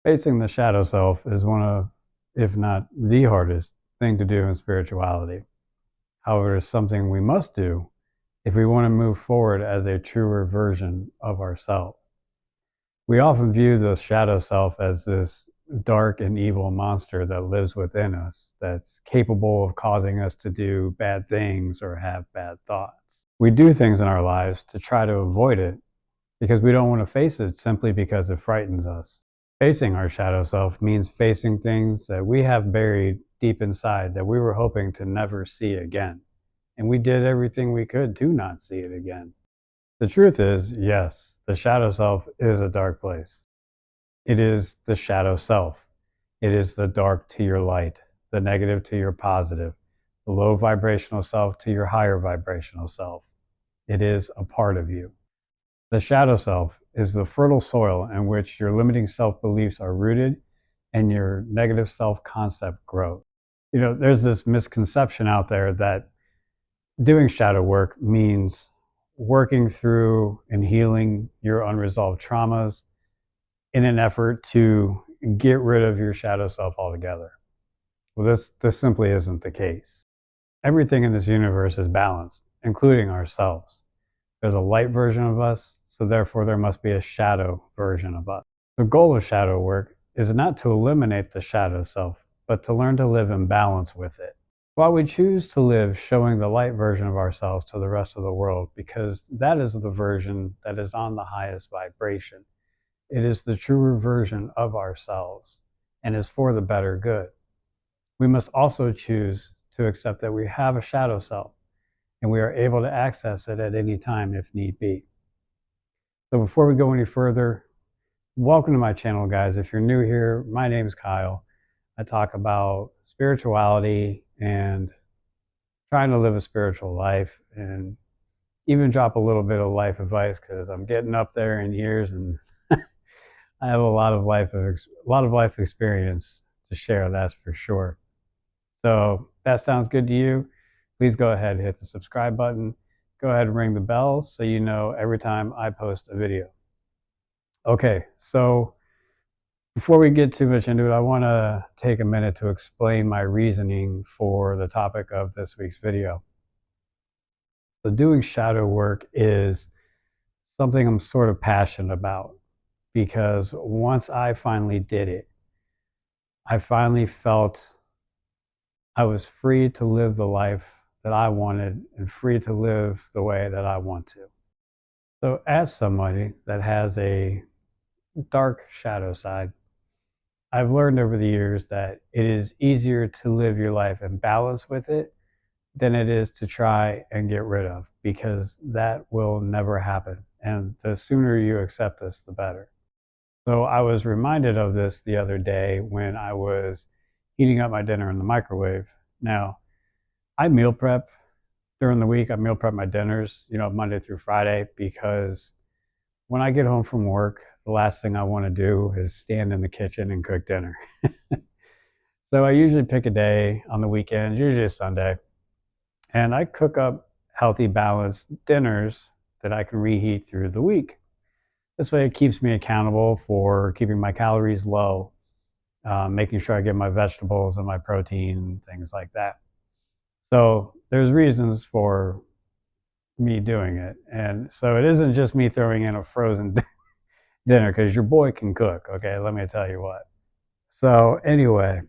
Facing the shadow self is one of, if not the hardest thing to do in spirituality. However, it's something we must do if we want to move forward as a truer version of ourselves. We often view the shadow self as this dark and evil monster that lives within us, that's capable of causing us to do bad things or have bad thoughts. We do things in our lives to try to avoid it because we don't want to face it simply because it frightens us. Facing our shadow self means facing things that we have buried deep inside that we were hoping to never see again. And we did everything we could to not see it again. The truth is, yes, the shadow self is a dark place. It is the shadow self. It is the dark to your light, the negative to your positive, the low vibrational self to your higher vibrational self. It is a part of you. The shadow self is the fertile soil in which your limiting self beliefs are rooted and your negative self concept grows. There's this misconception out there that doing shadow work means working through and healing your unresolved traumas in an effort to get rid of your shadow self altogether. Well, this simply isn't the case. Everything in this universe is balanced, including ourselves. There's a light version of us, so therefore there must be a shadow version of us. The goal of shadow work is not to eliminate the shadow self, but to learn to live in balance with it. While we choose to live showing the light version of ourselves to the rest of the world, because that is the version that is on the highest vibration, it is the truer version of ourselves and is for the better good. We must also choose to accept that we have a shadow self and we are able to access it at any time if need be. So before we go any further, welcome to my channel, guys. If you're new here, my name is Kyle. I talk about spirituality and trying to live a spiritual life and even drop a little bit of life advice because I'm getting up there in years and I have a lot of life experience to share, that's for sure. So if that sounds good to you, please go ahead and hit the subscribe button. Go ahead and ring the bell so you know every time I post a video. Okay, so before we get too much into it, I want to take a minute to explain my reasoning for the topic of this week's video. So doing shadow work is something I'm sort of passionate about because once I finally did it, I finally felt I was free to live the life that I wanted and free to live the way that I want to. So, as somebody that has a dark shadow side, I've learned over the years that it is easier to live your life in balance with it than it is to try and get rid of, because that will never happen. And the sooner you accept this, the better. So I was reminded of this the other day when I was heating up my dinner in the microwave. Now, I meal prep during the week. I meal prep my dinners, Monday through Friday, because when I get home from work, the last thing I want to do is stand in the kitchen and cook dinner. So I usually pick a day on the weekend, usually a Sunday, and I cook up healthy, balanced dinners that I can reheat through the week. This way, it keeps me accountable for keeping my calories low, making sure I get my vegetables and my protein, things like that. So there's reasons for me doing it. And so it isn't just me throwing in a frozen dinner because your boy can cook. Okay, let me tell you what. So anyway,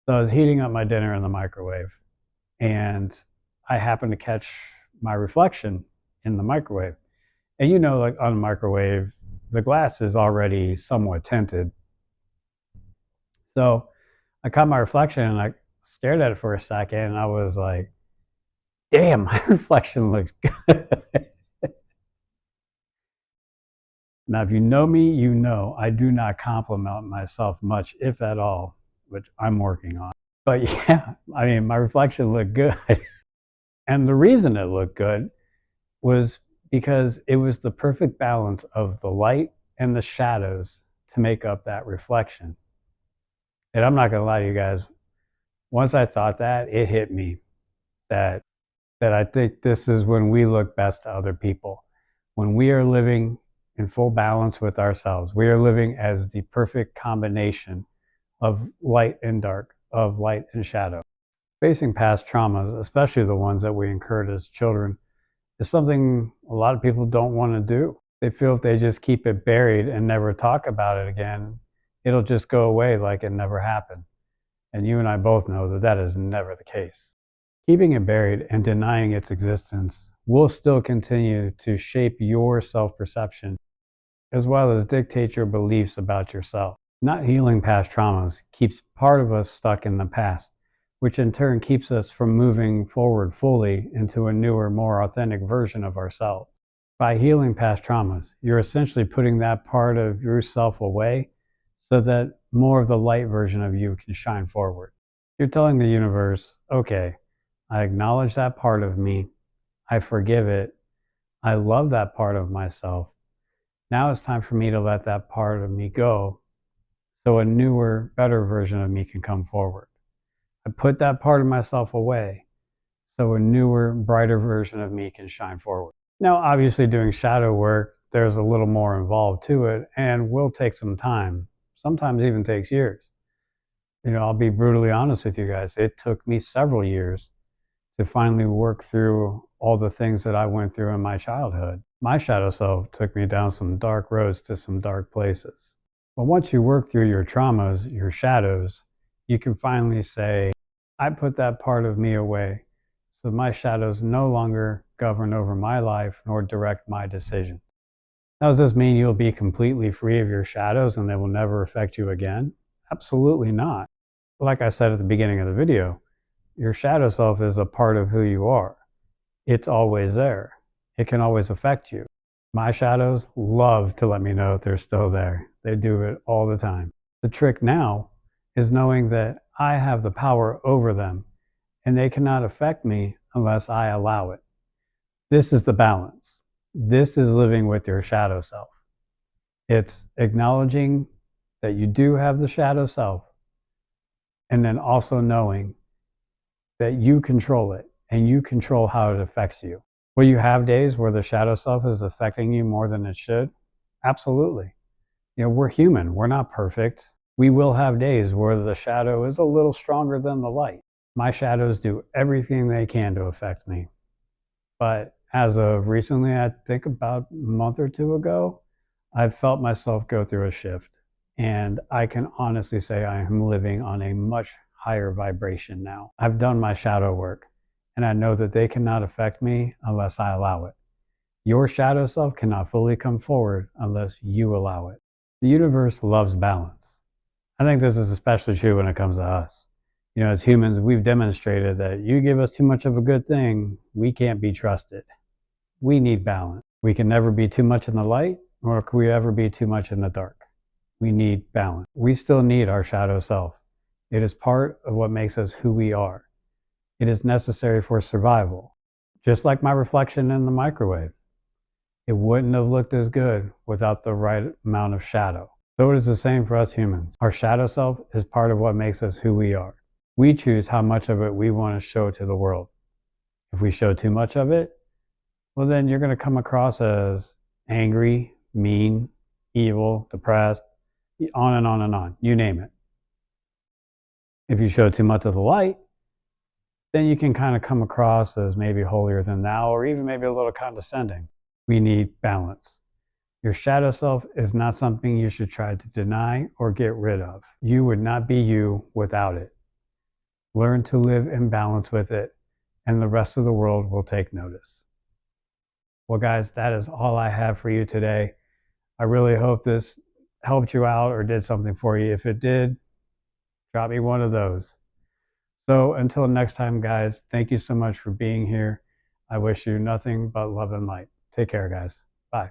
so I was heating up my dinner in the microwave and I happened to catch my reflection in the microwave. And like on the microwave, the glass is already somewhat tinted. So I caught my reflection and I stared at it for a second and I was like, damn, my reflection looks good. Now, if you know me, you know I do not compliment myself much, if at all, which I'm working on. But yeah, I mean, my reflection looked good. And the reason it looked good was because it was the perfect balance of the light and the shadows to make up that reflection. And I'm not going to lie to you guys, once I thought that, it hit me that I think this is when we look best to other people. When we are living in full balance with ourselves. We are living as the perfect combination of light and dark, of light and shadow. Facing past traumas, especially the ones that we incurred as children, is something a lot of people don't want to do. They feel if they just keep it buried and never talk about it again, it'll just go away like it never happened. And you and I both know that that is never the case. Keeping it buried and denying its existence will still continue to shape your self perception as well as dictate your beliefs about yourself. Not healing past traumas keeps part of us stuck in the past, which in turn keeps us from moving forward fully into a newer, more authentic version of ourselves. By healing past traumas, you're essentially putting that part of yourself away so that more of the light version of you can shine forward. You're telling the universe, okay, I acknowledge that part of me, I forgive it, I love that part of myself. Now it's time for me to let that part of me go so a newer, better version of me can come forward. I put that part of myself away so a newer, brighter version of me can shine forward. Now, obviously, doing shadow work, there's a little more involved to it and will take some time, sometimes even takes years. I'll be brutally honest with you guys. It took me several years to finally work through all the things that I went through in my childhood. My shadow self took me down some dark roads to some dark places. But once you work through your traumas, your shadows, you can finally say, I put that part of me away, so my shadows no longer govern over my life nor direct my decisions. Now, does this mean you'll be completely free of your shadows and they will never affect you again? Absolutely not. Like I said at the beginning of the video, your shadow self is a part of who you are. It's always there. It can always affect you. My shadows love to let me know if they're still there. They do it all the time. The trick now is knowing that I have the power over them and they cannot affect me unless I allow it. This is the balance. This is living with your shadow self. It's acknowledging that you do have the shadow self and then also knowing that you control it and you control how it affects you. Will you have days where the shadow self is affecting you more than it should? Absolutely. We're human. We're not perfect. We will have days where the shadow is a little stronger than the light. My shadows do everything they can to affect me. But as of recently, I think about a month or two ago, I've felt myself go through a shift. And I can honestly say I am living on a much higher vibration now. I've done my shadow work, and I know that they cannot affect me unless I allow it. Your shadow self cannot fully come forward unless you allow it. The universe loves balance. I think this is especially true when it comes to us. As humans, we've demonstrated that you give us too much of a good thing, we can't be trusted. We need balance. We can never be too much in the light, nor can we ever be too much in the dark. We need balance. We still need our shadow self. It is part of what makes us who we are. It is necessary for survival. Just like my reflection in the microwave. It wouldn't have looked as good without the right amount of shadow. So it is the same for us humans. Our shadow self is part of what makes us who we are. We choose how much of it we want to show to the world. If we show too much of it, well, then you're going to come across as angry, mean, evil, depressed, on and on and on. You name it. If you show too much of the light, then you can kind of come across as maybe holier than thou or even maybe a little condescending. We need balance. Your shadow self is not something you should try to deny or get rid of. You would not be you without it. Learn to live in balance with it, and the rest of the world will take notice. Well, guys, that is all I have for you today. I really hope this helped you out or did something for you. If it did, drop me one of those. So until next time, guys, thank you so much for being here. I wish you nothing but love and light. Take care, guys. Bye.